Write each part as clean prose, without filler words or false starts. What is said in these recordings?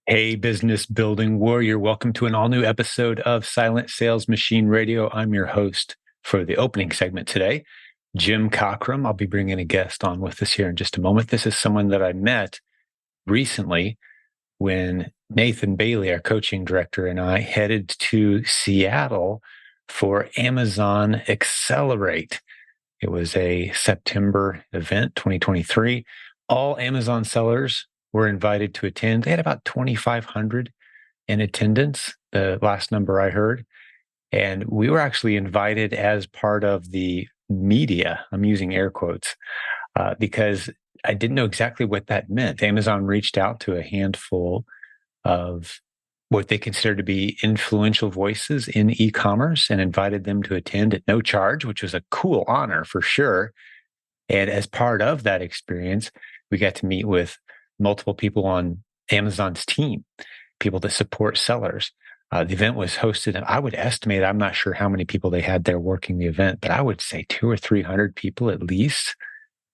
Hey, business building warrior. Welcome to an all new episode of Silent Sales Machine Radio. I'm your host for the opening segment today, Jim Cockrum. I'll be bringing a guest on with us here in just a moment. This is someone that I met recently when Nathan Bailey, our coaching director, and I headed to Seattle for Amazon Accelerate. It was a September event, 2023. All Amazon sellers were invited to attend. They had about 2,500 in attendance, the last number I heard. And we were actually invited as part of the media. I'm using air quotes because I didn't know exactly what that meant. Amazon reached out to a handful of what they consider to be influential voices in e-commerce and invited them to attend at no charge, which was a cool honor for sure. And as part of that experience, we got to meet with multiple people on Amazon's team, people that support sellers. The event was hosted, and I would estimate, I'm not sure how many people they had there working the event, but I would say 200 or 300 people at least.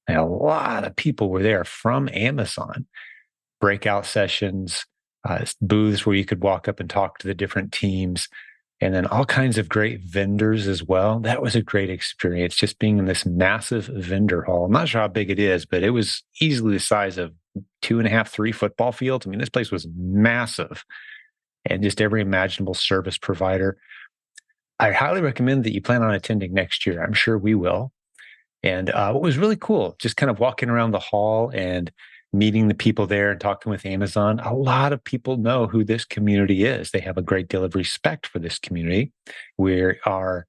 And a lot of people were there from Amazon, breakout sessions, booths where you could walk up and talk to the different teams, and then all kinds of great vendors as well. That was a great experience, just being in this massive vendor hall. I'm not sure how big it is, but it was easily the size of 2.5, 3 football fields. I mean, this place was massive, and just every imaginable service provider. I highly recommend that you plan on attending next year. I'm sure we will. And what was really cool, just kind of walking around the hall and meeting the people there and talking with Amazon. A lot of people know who this community is. They have a great deal of respect for this community. We are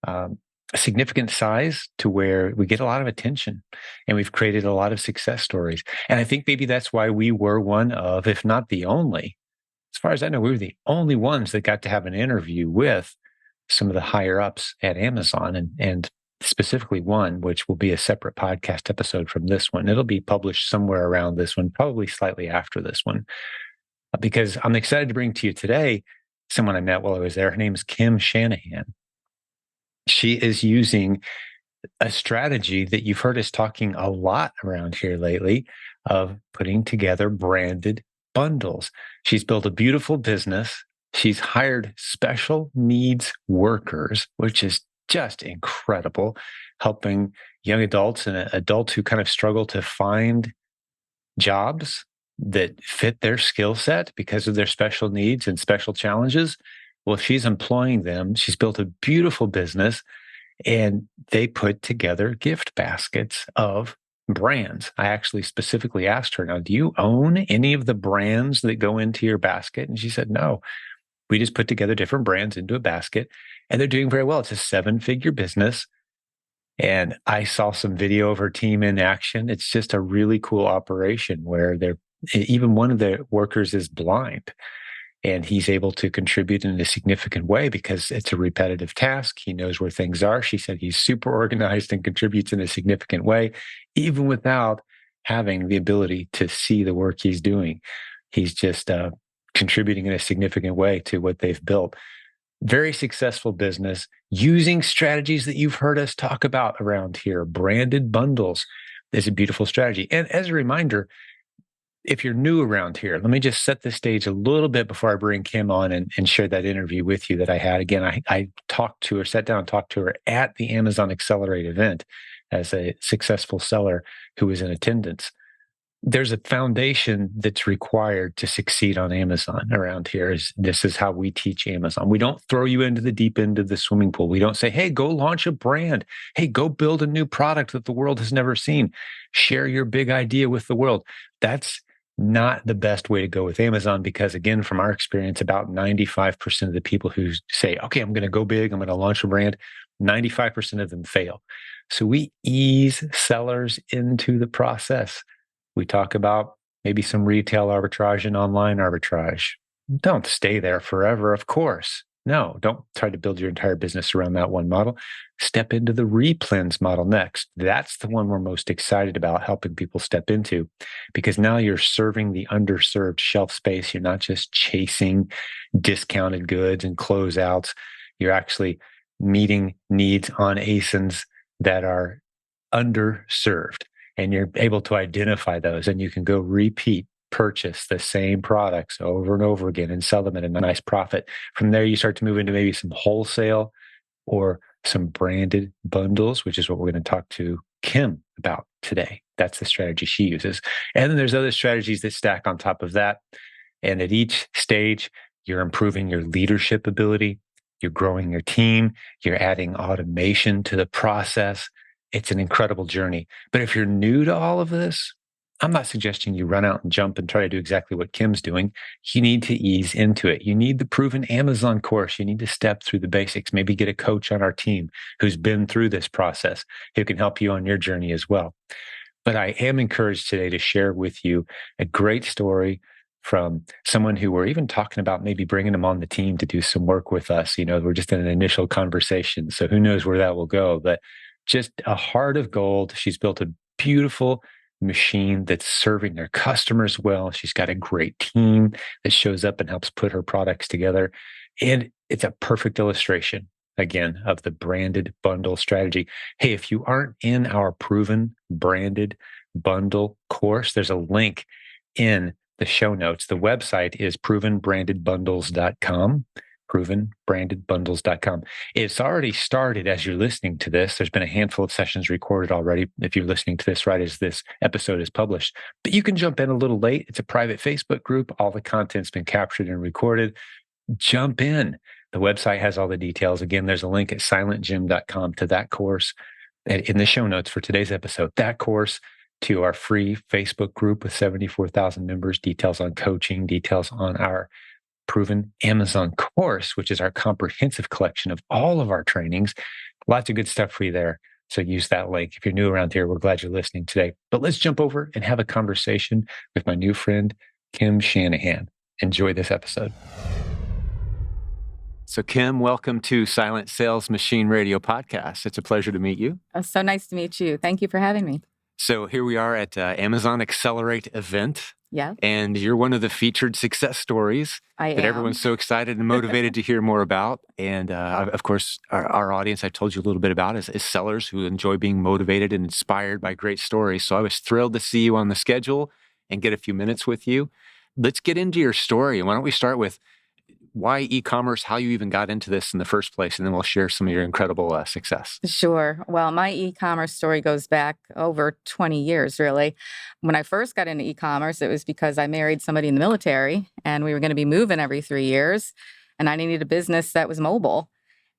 a significant size to where we get a lot of attention, and we've created a lot of success stories. And I think maybe that's why we were one of, if not the only, as far as I know, we were the only ones that got to have an interview with some of the higher ups at Amazon, and specifically one, which will be a separate podcast episode from this one. It'll be published somewhere around this one, probably slightly after this one, because I'm excited to bring to you today someone I met while I was there. Her name is Kim Shanahan. She is using a strategy that you've heard us talking a lot around here lately of putting together branded bundles. She's built a beautiful business. She's hired special needs workers, which is just incredible, helping young adults and adults who kind of struggle to find jobs that fit their skill set because of their special needs and special challenges. Well, she's employing them. She's built a beautiful business, and they put together gift baskets of brands. I actually specifically asked her, now, do you own any of the brands that go into your basket? And she said, no. We just put together different brands into a basket, and they're doing very well. It's a 7-figure business. And I saw some video of her team in action. It's just a really cool operation where even one of the workers is blind, and he's able to contribute in a significant way because it's a repetitive task. He knows where things are. She said he's super organized and contributes in a significant way, even without having the ability to see the work he's doing. He's just contributing in a significant way to what they've built. Very successful business using strategies that you've heard us talk about around here. Branded bundles is a beautiful strategy. And as a reminder, if you're new around here, let me just set the stage a little bit before I bring Kim on and share that interview with you that I had. Again, I talked to her, sat down and talked to her at the Amazon Accelerate event as a successful seller who was in attendance. There's a foundation that's required to succeed on Amazon around here. This is how we teach Amazon. We don't throw you into the deep end of the swimming pool. We don't say, hey, go launch a brand. Hey, go build a new product that the world has never seen. Share your big idea with the world. That's not the best way to go with Amazon because, again, from our experience, about 95% of the people who say, okay, I'm going to go big, I'm going to launch a brand, 95% of them fail. So we ease sellers into the process. We talk about maybe some retail arbitrage and online arbitrage. Don't stay there forever, of course. No, don't try to build your entire business around that one model. Step into the replens model next. That's the one we're most excited about helping people step into, because now you're serving the underserved shelf space. You're not just chasing discounted goods and closeouts. You're actually meeting needs on ASINs that are underserved. And you're able to identify those, and you can go repeat purchase the same products over and over again and sell them at a nice profit. From there, you start to move into maybe some wholesale or some branded bundles, which is what we're going to talk to Kim about today. That's the strategy she uses. And then there's other strategies that stack on top of that. And at each stage, you're improving your leadership ability, you're growing your team, you're adding automation to the process. It's an incredible journey. But if you're new to all of this, I'm not suggesting you run out and jump and try to do exactly what Kim's doing. You need to ease into it. You need the proven Amazon course. You need to step through the basics, maybe get a coach on our team who's been through this process, who can help you on your journey as well. But I am encouraged today to share with you a great story from someone who we're even talking about maybe bringing them on the team to do some work with us. We're just in an initial conversation, so who knows where that will go. But just a heart of gold. She's built a beautiful machine that's serving their customers well. She's got a great team that shows up and helps put her products together. And it's a perfect illustration, again, of the branded bundle strategy. Hey, if you aren't in our proven branded bundle course, there's a link in the show notes. The website is provenbrandedbundles.com. provenbrandedbundles.com. It's already started as you're listening to this. There's been a handful of sessions recorded already if you're listening to this right as this episode is published. But you can jump in a little late. It's a private Facebook group. All the content's been captured and recorded. Jump in. The website has all the details. Again, there's a link at silentjimdotcom to that course in the show notes for today's episode. That course to our free Facebook group with 74,000 members, details on coaching, details on our proven Amazon course, which is our comprehensive collection of all of our trainings. Lots of good stuff for you there. So use that link. If you're new around here, we're glad you're listening today. But let's jump over and have a conversation with my new friend, Kim Shanahan. Enjoy this episode. So Kim, welcome to Silent Sales Machine Radio Podcast. It's a pleasure to meet you. Oh, so nice to meet you. Thank you for having me. So here we are at Amazon Accelerate event. Yeah. And you're one of the featured success stories that everyone's so excited and motivated to hear more about. And of course, our audience, I told you a little bit about, is sellers who enjoy being motivated and inspired by great stories. So I was thrilled to see you on the schedule and get a few minutes with you. Let's get into your story. And why don't we start with why e-commerce, how you even got into this in the first place, and then we'll share some of your incredible success. Sure. Well, my e-commerce story goes back over 20 years, really. When I first got into e-commerce, it was because I married somebody in the military, and we were going to be moving every 3 years, and I needed a business that was mobile.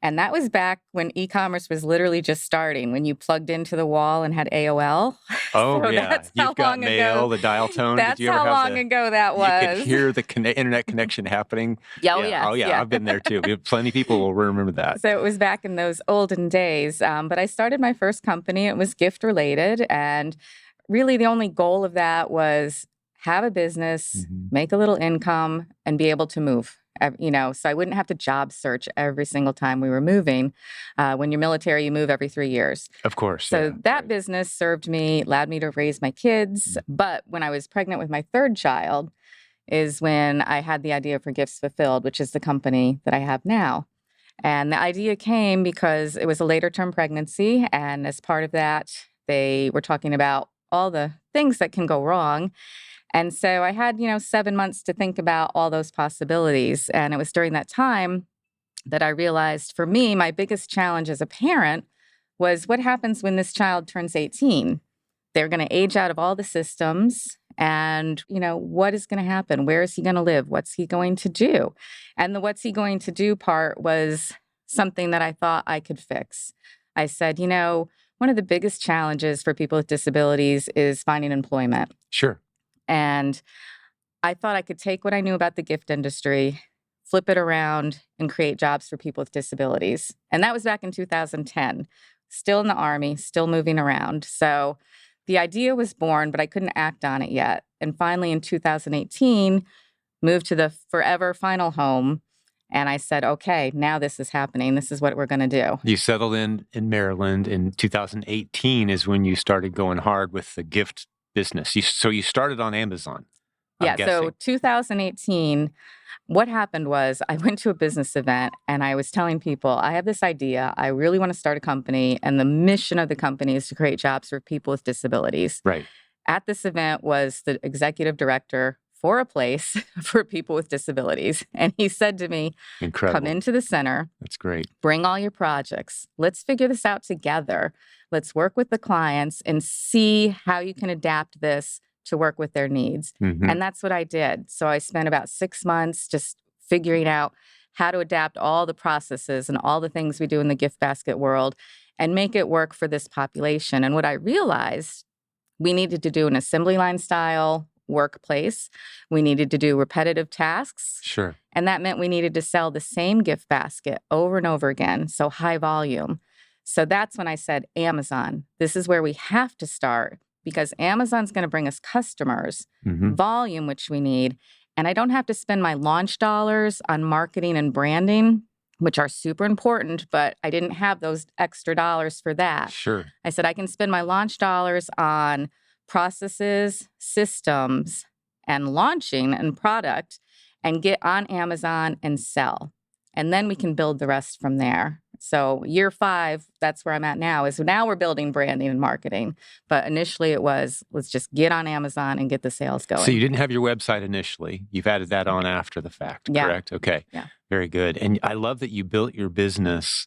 And that was back when e-commerce was literally just starting, when you plugged into the wall and had AOL. Oh, so yeah. You've got mail, the dial tone. That's Did you ever how have long ago that was. You could hear the internet connection happening. Yeah. Oh, yeah. I've been there too. Plenty of people will remember that. So it was back in those olden days. But I started my first company. It was gift related. And really the only goal of that was have a business, make a little income, and be able to move. So I wouldn't have to job search every single time we were moving. When you're military, you move every 3 years. Of course. So that business served me, allowed me to raise my kids. But when I was pregnant with my third child is when I had the idea for Gifts Fulfilled, which is the company that I have now. And the idea came because it was a later term pregnancy. And as part of that, they were talking about all the things that can go wrong. And so I had, 7 months to think about all those possibilities. And it was during that time that I realized for me, my biggest challenge as a parent was what happens when this child turns 18? They're going to age out of all the systems. And, what is going to happen? Where is he going to live? What's he going to do? And the what's he going to do part was something that I thought I could fix. I said, one of the biggest challenges for people with disabilities is finding employment. Sure. And I thought I could take what I knew about the gift industry, flip it around, and create jobs for people with disabilities. And that was back in 2010, still in the Army, still moving around. So the idea was born, but I couldn't act on it yet. And finally, in 2018, moved to the forever final home. And I said, okay, now this is happening. This is what we're going to do. You settled in Maryland in 2018 is when you started going hard with the gift business. So you started on Amazon. I'm guessing. So 2018, what happened was I went to a business event and I was telling people, I have this idea. I really want to start a company. And the mission of the company is to create jobs for people with disabilities. Right. At this event was the executive director for a place for people with disabilities. And he said to me, Incredible. come into the center. That's great. Bring all your projects. Let's figure this out together. Let's work with the clients and see how you can adapt this to work with their needs. And that's what I did. So I spent about 6 months just figuring out how to adapt all the processes and all the things we do in the gift basket world and make it work for this population. And what I realized, we needed to do an assembly line style workplace. We needed to do repetitive tasks. Sure. And that meant we needed to sell the same gift basket over and over again. So high volume. So that's when I said, Amazon, this is where we have to start because Amazon's going to bring us customers, volume, which we need. And I don't have to spend my launch dollars on marketing and branding, which are super important, but I didn't have those extra dollars for that. Sure. I said, I can spend my launch dollars on processes, systems, and launching and product and get on Amazon and sell. And then we can build the rest from there. So year 5, that's where I'm at now, is now we're building branding and marketing. But initially it was, let's just get on Amazon and get the sales going. So you didn't have your website initially. You've added that on after the fact, correct? Okay. Yeah. Very good. And I love that you built your business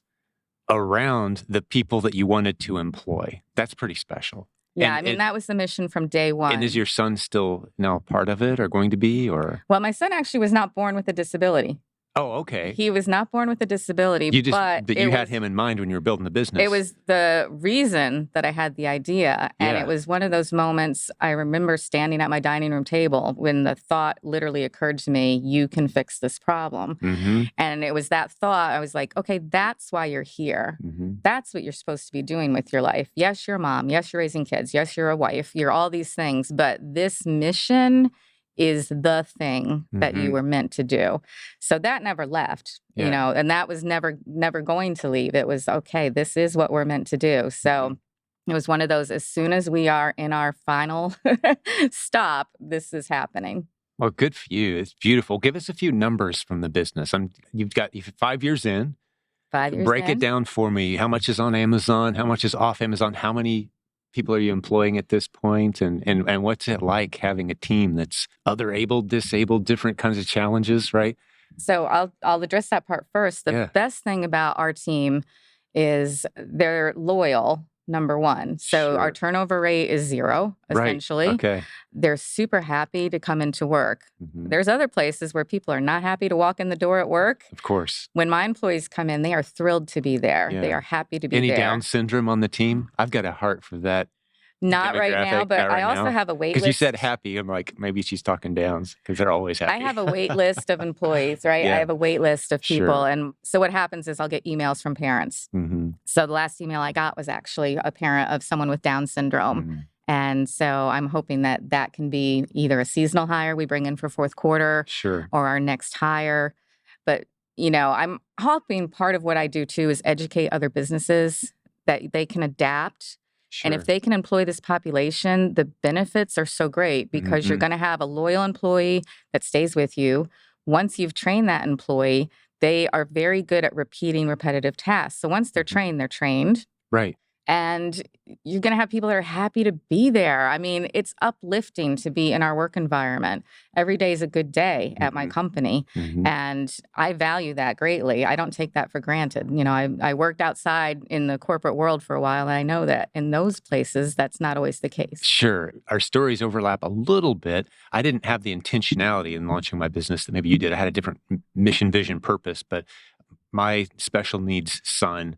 around the people that you wanted to employ. That's pretty special. Yeah, I mean, that was the mission from day one. And is your son still now part of it or going to be? Or Well, my son actually was not born with a disability. Oh, okay. He was not born with a disability, but you had him in mind when you were building the business. It was the reason that I had the idea. And Yeah. it was one of those moments I remember standing at my dining room table when the thought literally occurred to me, you can fix this problem. And it was that thought, I was like, okay, that's why you're here. That's what you're supposed to be doing with your life. Yes, you're a mom. Yes, you're raising kids. Yes, you're a wife. You're all these things. But this mission is the thing that you were meant to do. So that never left, you know, and that was never going to leave. It was, okay, this is what we're meant to do. So it was one of those, as soon as we are in our final stop, this is happening. Well, good for you. It's beautiful. Give us a few numbers from the business. You've 5 years in. 5 years Break in. it down for me. How much is on Amazon? How much is off Amazon? How many people are you employing at this point? And what's it like having a team that's other abled, disabled, different kinds of challenges, right? So I'll address that part first. The best thing about our team is they're loyal, number one. So our turnover rate is 0, essentially. Right. Okay. They're super happy to come into work. There's other places where people are not happy to walk in the door at work. Of course. When my employees come in, they are thrilled to be there. Yeah. They are happy to be Any there. Down syndrome on the team? I've got a heart for that. Not right now, but I also have a wait list. Because you said happy. I'm like, maybe she's talking Downs because they're always happy. I have a wait list of employees, right? I have a wait list of people. Sure. And so what happens is I'll get emails from parents. So the last email I got was actually a parent of someone with Down syndrome. And so I'm hoping that that can be either a seasonal hire we bring in for fourth quarter or our next hire. But, you know, I'm hoping part of what I do too is educate other businesses that they can adapt. And if they can employ this population, the benefits are so great because you're going to have a loyal employee that stays with you. Once you've trained that employee, they are very good at repeating repetitive tasks. So once they're trained, they're trained. Right. And you're going to have people that are happy to be there. I mean, it's uplifting to be in our work environment. Every day is a good day at my company. And I value that greatly. I don't take that for granted. You know, I worked outside in the corporate world for a while, and I know that in those places, that's not always the case. Sure. Our stories overlap a little bit. I didn't have the intentionality in launching my business that maybe you did. I had a different mission, vision, purpose, but my special needs son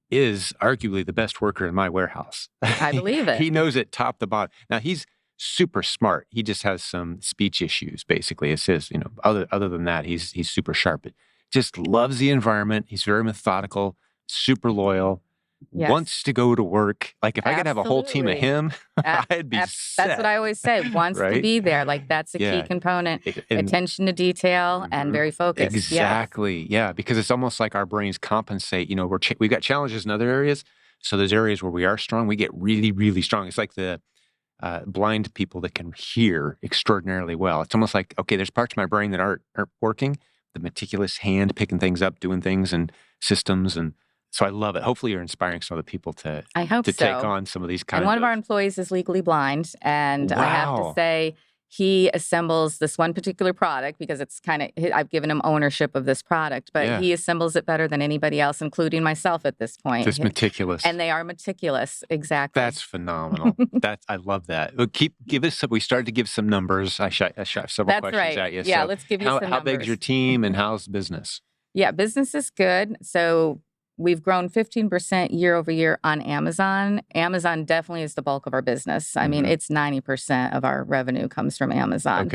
is arguably the best worker in my warehouse. I believe it. He knows it top to bottom. Now, he's super smart. He just has some speech issues, basically. It's his, you know, other than that, he's super sharp. But just loves the environment. He's very methodical, super loyal, wants to go to work. Like if I could have a whole team of him, I'd be set. That's what I always say. Wants to be there. Like that's a key component. Attention to detail and very focused. Exactly. Yeah. Because it's almost like our brains compensate. You know, we've got challenges in other areas. So those areas where we are strong, we get really, really strong. It's like the blind people that can hear extraordinarily well. It's almost like, okay, there's parts of my brain that aren't working. The meticulous hand picking things up, doing things and systems. And so I love it. Hopefully you're inspiring some other people to take on some of these kinds of... And one of our employees is legally blind. And I have to say, he assembles this one particular product because it's I've given him ownership of this product, but he assembles it better than anybody else, including myself at this point. Just meticulous. And they are meticulous. Exactly. That's phenomenal. I love that. Well, give us we started to give some numbers. I shot several questions at you. Yeah, so let's give you some numbers. How big's your team and how's the business? Yeah, business is good. So we've grown 15% year over year on Amazon. Amazon definitely is the bulk of our business. I mean, it's 90% of our revenue comes from Amazon,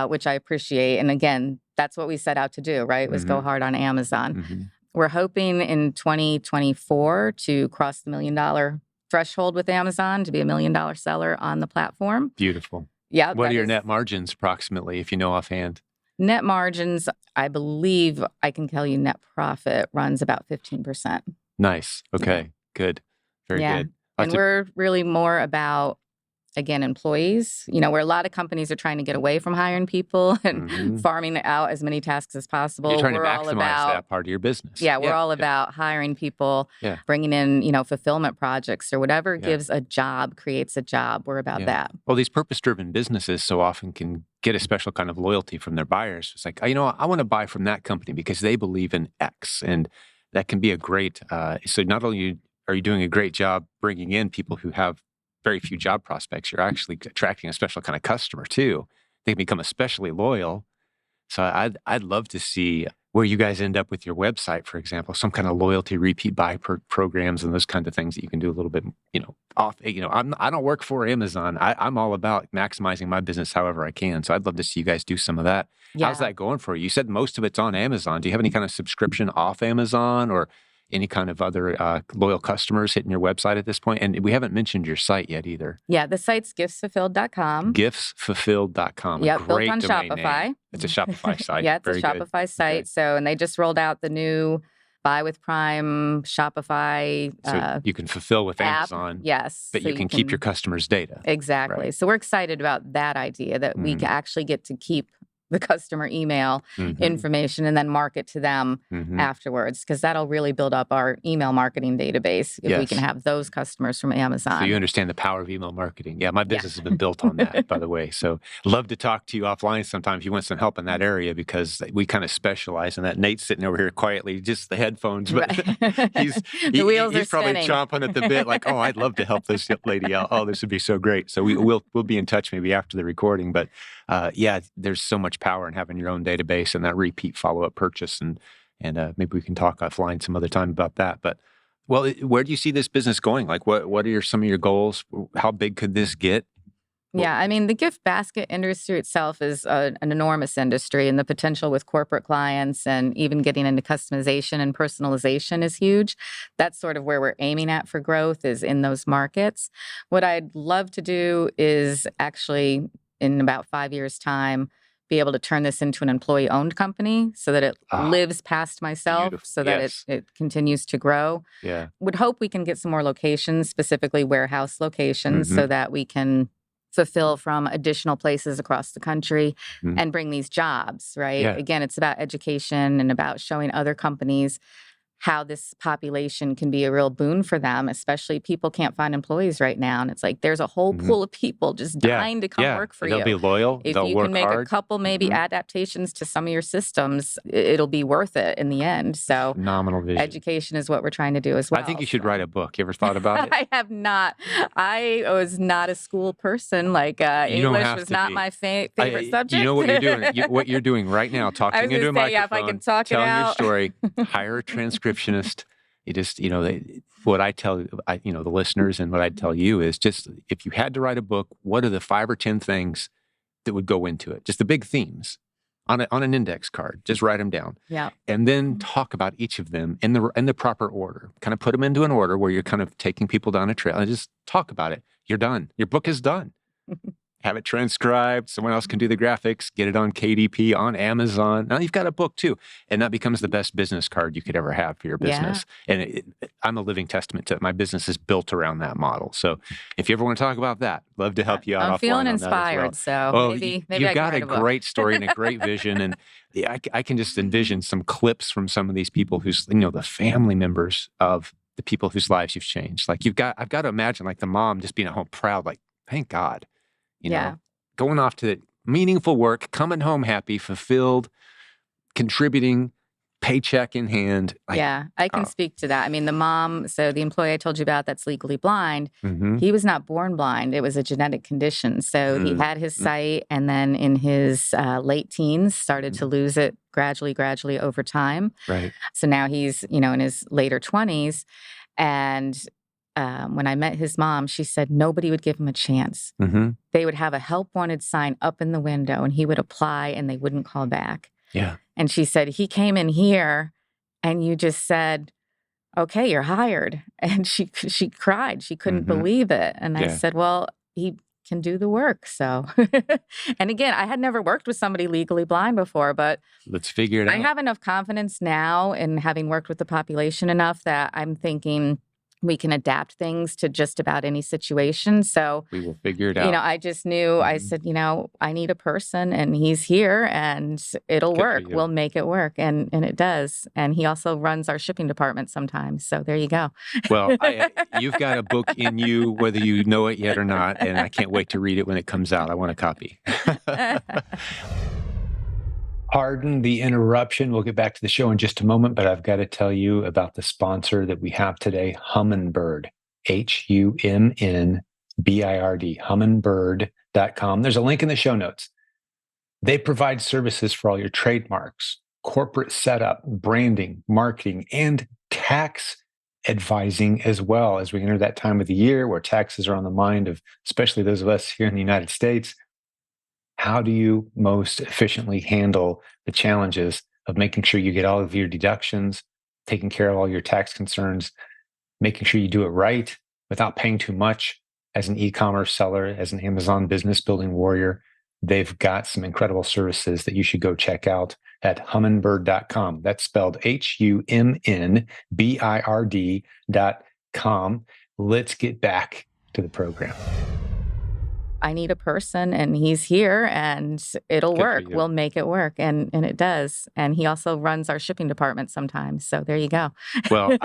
which I appreciate. And again, that's what we set out to do, right? Was go hard on Amazon. We're hoping in 2024 to cross the $1 million threshold with Amazon, to be $1 million seller on the platform. Beautiful. Yeah. What are your net margins approximately, if you know offhand? Net margins, I believe I can tell you net profit runs about 15%. Nice. Okay. Good. Very good. And we're really more about, again, employees, where a lot of companies are trying to get away from hiring people and farming out as many tasks as possible. You're trying to maximize that part of your business. Yeah, we're all about hiring people, bringing in, fulfillment projects or whatever gives a job, creates a job. We're about that. Well, these purpose-driven businesses so often can get a special kind of loyalty from their buyers. It's like, I want to buy from that company because they believe in X. And that can be a great, so not only are you doing a great job bringing in people who have very few job prospects, you're actually attracting a special kind of customer too. They can become especially loyal. So I'd love to see where you guys end up with your website, for example, some kind of loyalty repeat buy programs and those kinds of things that you can do a little bit, off. I don't work for Amazon. I'm all about maximizing my business however I can. So I'd love to see you guys do some of that. Yeah. How's that going for you? You said most of it's on Amazon. Do you have any kind of subscription off Amazon or any kind of other loyal customers hitting your website at this point? And we haven't mentioned your site yet either. Yeah, the site's giftsfulfilled.com. Giftsfulfilled.com. Yeah, built on Shopify. Name. It's a Shopify site. Yeah, it's a Shopify site. Okay. So, and they just rolled out the new Buy with Prime Shopify so you can fulfill with app. Amazon. Yes. But so you can keep your customers' data. Exactly. Right. So we're excited about that idea that we actually get to keep the customer email information and then market to them afterwards, because that'll really build up our email marketing database if we can have those customers from Amazon. So you understand the power of email marketing. Yeah, my business has been built on that, by the way. So love to talk to you offline sometime if you want some help in that area, because we kind of specialize in that. Nate's sitting over here quietly, just the headphones, but he's probably chomping at the bit like, oh, I'd love to help this lady out. Oh, this would be so great. So we'll be in touch maybe after the recording. But there's so much power in having your own database and that repeat follow-up purchase, and maybe we can talk offline some other time about that. But where do you see this business going? Like, what are some of your goals? How big could this get? Yeah, I mean, the gift basket industry itself is an enormous industry, and the potential with corporate clients and even getting into customization and personalization is huge. That's sort of where we're aiming at for growth, is in those markets. What I'd love to do is actually, in about 5 years' time, be able to turn this into an employee-owned company so that it lives past myself, so that it continues to grow. Yeah. Would hope we can get some more locations, specifically warehouse locations, so that we can fulfill from additional places across the country and bring these jobs, right? Yeah. Again, it's about education and about showing other companies how this population can be a real boon for them, especially people can't find employees right now. And it's like, there's a whole pool of people just dying to come work for you. They'll be loyal. If they'll you work can make hard. a couple maybe adaptations to some of your systems, it'll be worth it in the end. So phenomenal vision. Education is what we're trying to do as well. I think you should write a book. You ever thought about it? I have not. I was not a school person. Like English was not my favorite subject. You know what you're doing? What you're doing right now, talking into a microphone, if I can talk telling it out. your story, hire a transcriptionist. You just, what I tell, the listeners and what I'd tell you is just, if you had to write a book, what are the 5 or 10 things that would go into it? Just the big themes on an index card. Just write them down. Yeah. And then talk about each of them in the proper order. Kind of put them into an order where you're kind of taking people down a trail and just talk about it. You're done. Your book is done. Have it transcribed. Someone else can do the graphics, get it on KDP, on Amazon. Now you've got a book too. And that becomes the best business card you could ever have for your business. Yeah. And I'm a living testament to it. My business is built around that model. So if you ever want to talk about that, love to help you out. I'm feeling inspired. So maybe you've I got can a great story and a great vision. And I can just envision some clips from some of these people who's, the family members of the people whose lives you've changed. Like I've got to imagine like the mom just being at home proud, like, thank God. You know, going off to meaningful work, coming home happy, fulfilled, contributing, paycheck in hand. Yeah, I can speak to that. I mean, the mom, so the employee I told you about that's legally blind, he was not born blind. It was a genetic condition. So he had his sight, and then in his late teens started to lose it gradually over time. Right. So now he's, in his later 20s. And when I met his mom, she said nobody would give him a chance. They would have a help wanted sign up in the window, and he would apply and they wouldn't call back. Yeah. And she said, he came in here and you just said, okay, you're hired. And she cried. She couldn't believe it. And I said, well, he can do the work. So, and again, I had never worked with somebody legally blind before, but let's figure it out. I have enough confidence now in having worked with the population enough that I'm thinking we can adapt things to just about any situation. So we will figure it out. I just knew, I said, I need a person and he's here and it'll work. We'll make it work. And it does. And he also runs our shipping department sometimes. So there you go. Well, you've got a book in you, whether you know it yet or not. And I can't wait to read it when it comes out. I want a copy. Pardon the interruption. We'll get back to the show in just a moment, but I've got to tell you about the sponsor that we have today, Humminbird, Humbird, humminbird.com. There's a link in the show notes. They provide services for all your trademarks, corporate setup, branding, marketing, and tax advising as well as we enter that time of the year where taxes are on the mind of especially those of us here in the United States. How do you most efficiently handle the challenges of making sure you get all of your deductions, taking care of all your tax concerns, making sure you do it right without paying too much as an e-commerce seller, as an Amazon business building warrior? They've got some incredible services that you should go check out at humminbird.com. That's spelled HUMNBIRD.com. Let's get back to the program. I need a person and he's here and it'll work. We'll make it work. And it does. And he also runs our shipping department sometimes. So there you go. Well,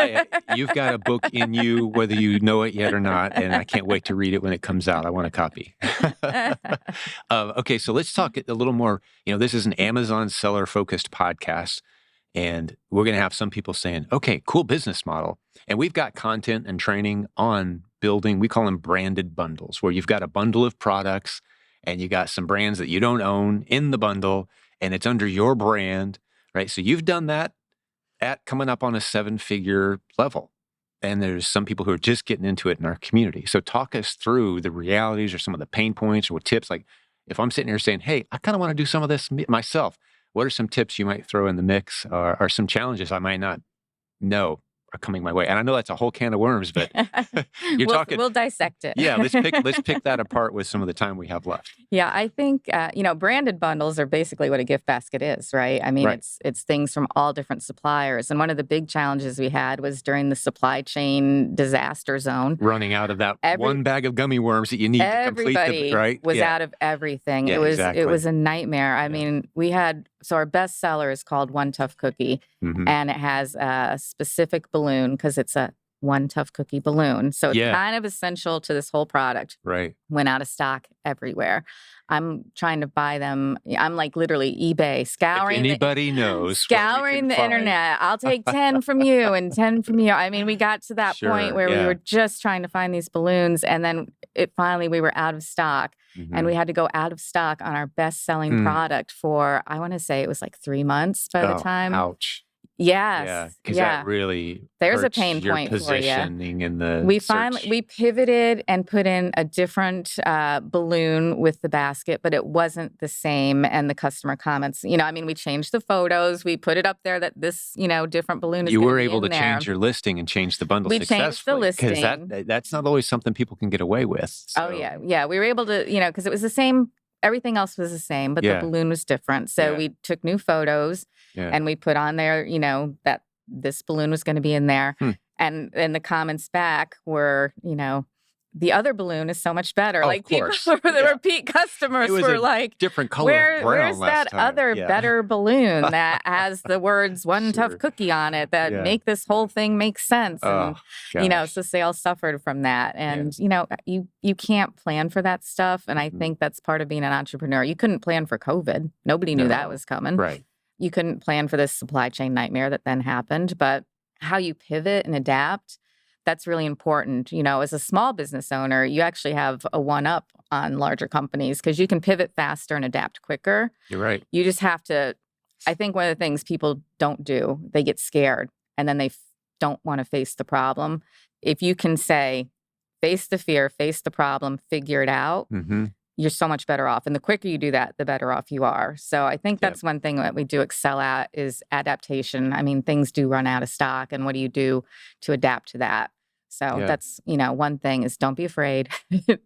you've got a book in you, whether you know it yet or not. And I can't wait to read it when it comes out. I want a copy. Okay, so let's talk a little more. This is an Amazon seller focused podcast. And we're going to have some people saying, okay, cool business model. And we've got content and training on building, we call them branded bundles, where you've got a bundle of products and you got some brands that you don't own in the bundle and it's under your brand, right? So you've done that at coming up on a 7-figure level. And there's some people who are just getting into it in our community. So talk us through the realities or some of the pain points or tips. Like if I'm sitting here saying, hey, I kind of want to do some of this myself, what are some tips you might throw in the mix or some challenges I might not know are coming my way? And I know that's a whole can of worms, but we'll dissect it. Yeah, let's pick that apart with some of the time we have left. Yeah, I think branded bundles are basically what a gift basket is, right? I mean, right. It's things from all different suppliers. And one of the big challenges we had was during the supply chain disaster zone, running out of that one bag of gummy worms that you need to complete the right. Was out of everything. Yeah, it was a nightmare. I mean, so our best seller is called One Tough Cookie, and it has a specific balloon because it's a One Tough Cookie balloon. So it's kind of essential to this whole product. Right. Went out of stock everywhere. I'm trying to buy them. I'm like literally eBay scouring. If anybody knows. Scouring the internet. I'll take 10 from you and 10 from you. I mean, we got to that point where we were just trying to find these balloons. And then we were out of stock. And we had to go out of stock on our best-selling product for, I want to say it was like 3 months by the time. Ouch. Yes. Yeah, because that really there's hurts a pain your point positioning for you. In the we pivoted and put in a different balloon with the basket, but it wasn't the same. And the customer comments, we changed the photos. We put it up there that this, different balloon is. You were able to change your listing and change the bundle successfully. We changed the listing because that's not always something people can get away with. So. Oh yeah, we were able to, because it was the same. Everything else was the same, but the balloon was different. So we took new photos and we put on there, that this balloon was going to be in there. And the comments back were, the other balloon is so much better. Oh, Like of course. the Yeah. repeat customers It was were a like, different color of brown where's last that time. other Yeah. better balloon that has the words one Sure. tough cookie on it that Yeah. make this whole thing make sense? And, Oh, so sales suffered from that. And, you can't plan for that stuff. And I think that's part of being an entrepreneur. You couldn't plan for COVID. Nobody knew that was coming. Right. You couldn't plan for this supply chain nightmare that then happened. But how you pivot and adapt, that's really important. As a small business owner, you actually have a one-up on larger companies because you can pivot faster and adapt quicker. You're right. You just have to, I think one of the things people don't do, they get scared and then they don't want to face the problem. If you can say, face the fear, face the problem, figure it out, you're so much better off. And the quicker you do that, the better off you are. So I think that's one thing that we do excel at is adaptation. I mean, things do run out of stock. And what do you do to adapt to that? So that's, one thing is don't be afraid.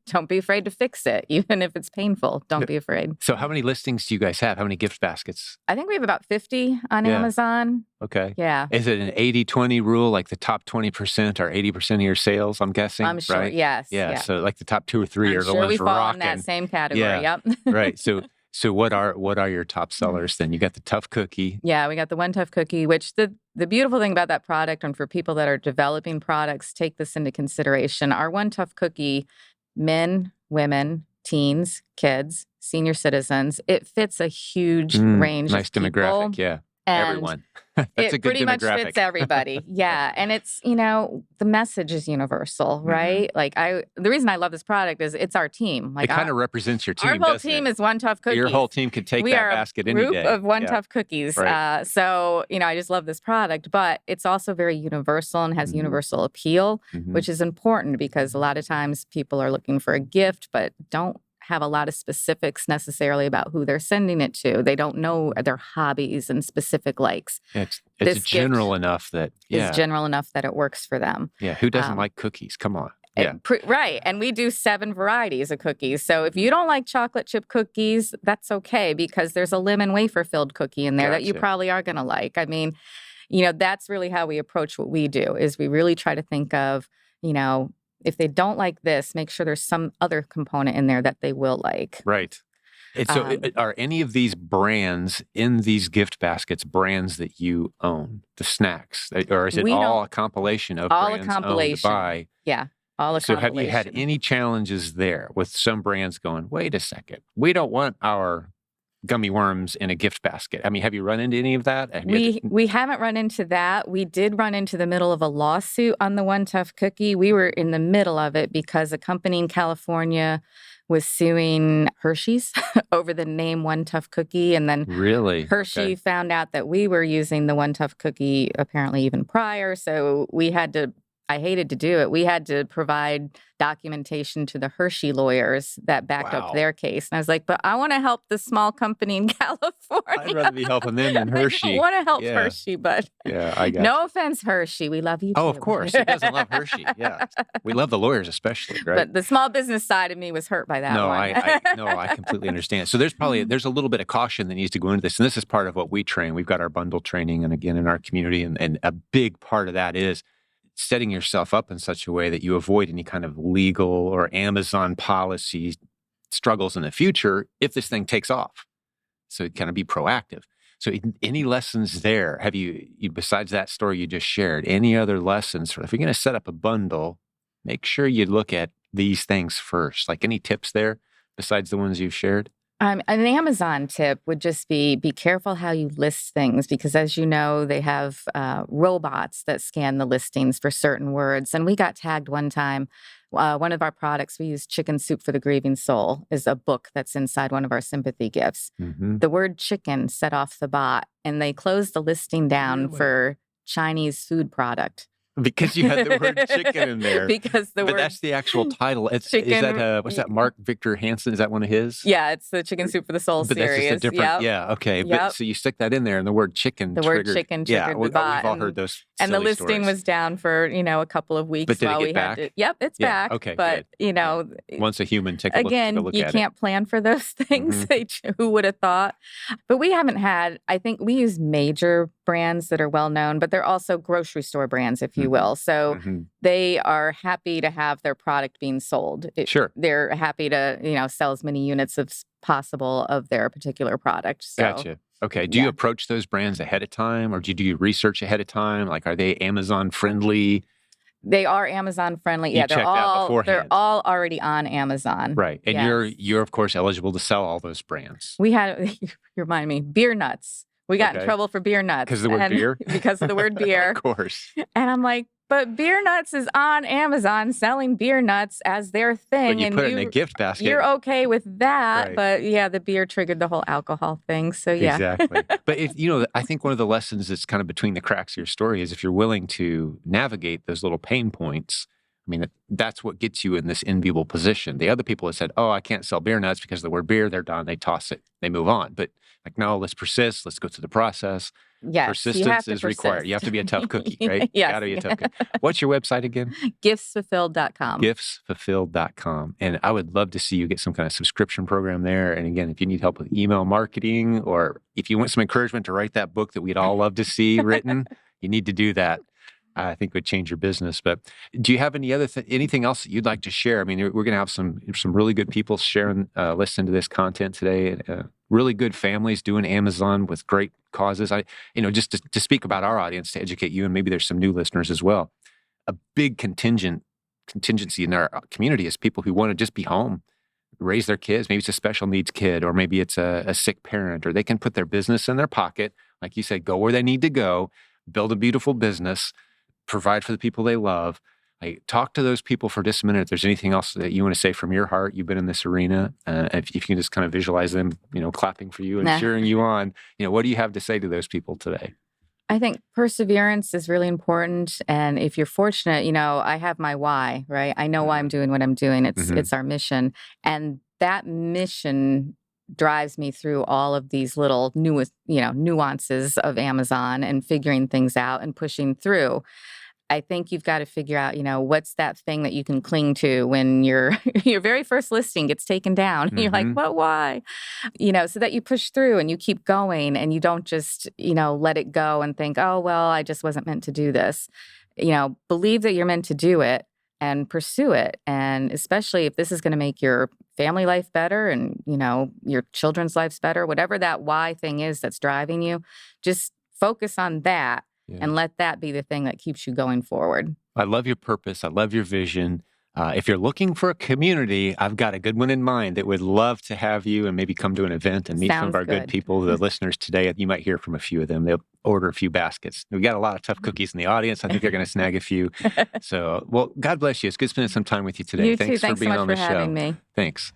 Don't be afraid to fix it. Even if it's painful, don't be afraid. So how many listings do you guys have? How many gift baskets? I think we have about 50 on Amazon. Okay. Yeah. Is it an 80-20 rule, like the top 20% are 80% of your sales, I'm guessing? I'm sure, right? yes. Yeah, so like the top 2 or 3 I'm are the sure ones we fall rocking. in that same category, Yeah. yep. Right. So what are your top sellers then? You got the tough cookie. Yeah, we got the one tough cookie, which the beautiful thing about that product, and for people that are developing products, take this into consideration. Our one tough cookie, men, women, teens, kids, senior citizens, it fits a huge range nice of people. demographic, yeah. And everyone. That's a it good pretty much demographic. fits everybody. Yeah. And it's, the message is universal, right? Like the reason I love this product is it's our team. Like it kind of represents your team, our whole doesn't team it? is one tough cookie. Your whole team could take we that are basket a any group day. of one tough cookies. Right. So, I just love this product, but it's also very universal and has universal appeal, which is important because a lot of times people are looking for a gift, but don't have a lot of specifics necessarily about who they're sending it to. They don't know their hobbies and specific likes. It's This general enough that It's general enough that it works for them. Yeah, who doesn't like cookies? Come on. Yeah. Right. And we do 7 varieties of cookies. So if you don't like chocolate chip cookies, that's okay because there's a lemon wafer filled cookie in there that you probably are going to like. I mean, that's really how we approach what we do is we really try to think of, if they don't like this, make sure there's some other component in there that they will like. Right. And so are any of these brands in these gift baskets brands that you own, the snacks? Or is it all a compilation of brands owned by? Yeah, all a so compilation. have you had any challenges there with some brands going, wait a second, we don't want our gummy worms in a gift basket? I mean, have you run into any of that? We haven't run into that. We did run into the middle of a lawsuit on the One Tough Cookie. We were in the middle of it because a company in California was suing Hershey's over the name One Tough Cookie. And then Hershey found out that we were using the One Tough Cookie apparently even prior. So we had to, I hated to do it. We had to provide documentation to the Hershey lawyers that backed up their case. And I was like, but I want to help the small company in California. I'd rather be helping them than Hershey. I want to help Hershey, but I got no offense, Hershey. We love you too. Oh, of course. Who doesn't love Hershey? Yeah. We love the lawyers especially, right? But the small business side of me was hurt by that one. I completely understand. So there's a little bit of caution that needs to go into this. And this is part of what we train. We've got our bundle training and again in our community. And a big part of that is setting yourself up in such a way that you avoid any kind of legal or Amazon policy struggles in the future if this thing takes off. So kind of be proactive. So any lessons there? Have you besides that story you just shared, any other lessons? If you're going to set up a bundle, make sure you look at these things first. Like any tips there besides the ones you've shared? An Amazon tip would just be careful how you list things because, as you know, they have robots that scan the listings for certain words. And we got tagged one time. One of our products, we use Chicken Soup for the Grieving Soul, is a book that's inside one of our sympathy gifts. The word chicken set off the bot, and they closed the listing down for Chinese food product. Because you had the word chicken in there. But that's the actual title. Chicken, is that what's that? Mark Victor Hansen? Is that one of his? Yeah, it's the Chicken Soup for the Soul but series. That's just a different. Yeah, okay. Yep. But so you stick that in there, and the word chicken. Word chicken triggered the bot. We've all heard those. And the listing was down for a couple of weeks. But did while it get we back? Had to. Yep, it's back. Okay, but good. Once a human take a look at it. You can't plan for those things. Who would have thought? But we haven't had. I think we use major brands that are well known, but they're also grocery store brands, if you you will. So Mm-hmm. they are happy to have their product being sold. Sure. They're happy to, sell as many units as possible of their particular product. So, Gotcha. Okay. Do you approach those brands ahead of time, or do you do research ahead of time? Like, are they Amazon friendly? They are Amazon friendly. You Yeah, checked out beforehand. they're all already on Amazon. Right. And Yes. you're of course eligible to sell all those brands. We had, you remind me, beer nuts. We got in Okay. trouble for beer nuts. Because of the word beer? Because of the word beer. Of course. And I'm like, but beer nuts is on Amazon selling beer nuts as their thing. But you and put it in a gift basket. You're okay with that. Right. But yeah, the beer triggered the whole alcohol thing. So yeah. Exactly. But I think one of the lessons that's kind of between the cracks of your story is if you're willing to navigate those little pain points, I mean, that's what gets you in this enviable position. The other people have said, oh, I can't sell beer nuts because of the word beer, they're done, they toss it, they move on. But like, no, let's persist, let's go through the process. Yes, Persistence is required. You have to be a tough cookie, right? Yes. Got to be a tough cookie. What's your website again? Giftsfulfilled.com. Giftsfulfilled.com. And I would love to see you get some kind of subscription program there. And again, if you need help with email marketing, or if you want some encouragement to write that book that we'd all love to see written, you need to do that. I think would change your business. But do you have any other anything else that you'd like to share? I mean, we're going to have some really good people sharing, listening to this content today. Really good families doing Amazon with great causes. Just to speak about our audience, to educate you, and maybe there's some new listeners as well. A big contingency in our community is people who want to just be home, raise their kids. Maybe it's a special needs kid, or maybe it's a sick parent, or they can put their business in their pocket, like you said, go where they need to go, build a beautiful business, provide for the people they love. Talk to those people for just a minute. If there's anything else that you want to say from your heart, you've been in this arena. If you can just kind of visualize them, clapping for you and cheering you on, what do you have to say to those people today? I think perseverance is really important. And if you're fortunate, I have my why, right? I know why I'm doing what I'm doing. It's our mission. And that mission drives me through all of these little nuances of Amazon and figuring things out and pushing through. I think you've got to figure out, what's that thing that you can cling to when your very first listing gets taken down. And you're like, but why? So that you push through and you keep going and you don't just, let it go and think, oh, well, I just wasn't meant to do this. Believe that you're meant to do it and pursue it. And especially if this is going to make your family life better and, your children's lives better, whatever that why thing is that's driving you, just focus on that. Yeah. And let that be the thing that keeps you going forward. I love your purpose. I love your vision. If you're looking for a community, I've got a good one in mind that would love to have you and maybe come to an event and meet some of our good people, the listeners today. You might hear from a few of them. They'll order a few baskets. We got a lot of tough cookies in the audience. I think they're going to snag a few. So, well, God bless you. It's good spending some time with you today. Thanks for being on the show. Thanks so much for having me. Thanks.